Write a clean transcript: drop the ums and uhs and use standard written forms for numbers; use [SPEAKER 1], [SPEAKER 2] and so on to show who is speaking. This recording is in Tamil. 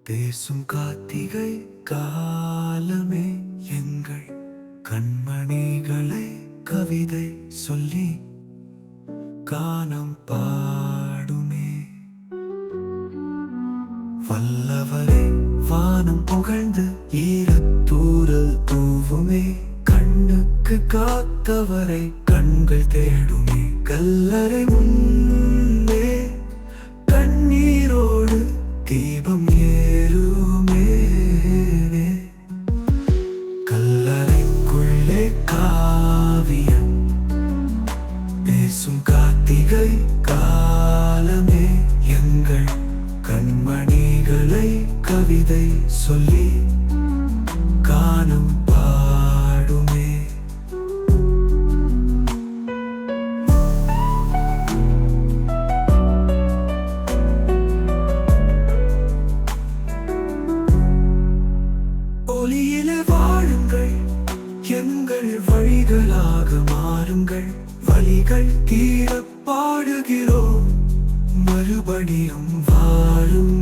[SPEAKER 1] பேசும் கார்த்திகை காலமே எங்கள் கண்மணிகளை கவிதை சொல்லி கானம் பாடுமே. வல்லவரே வானம் புகழ்ந்து ஈரத்தூரல் தூவுமே. கண்ணுக்கு காத்தவரை கண்கள் தேடுமே. கல்லறை முன்னே கண்ணீரோடு தீபம் ஏறுமே. கல்லறைக்குள்ளே காவியம் பேசும் கார்த்திகை காலமே எங்கள் கண்மணிகளை கவிதை சொல்லி கானம் பாடுமே. ஒளியிலே வாழுங்கள், எங்கள் வழிகளாக மாறுங்கள். வழிகள் தீர பாடுகிறோம், மறுபடியும் வாழும்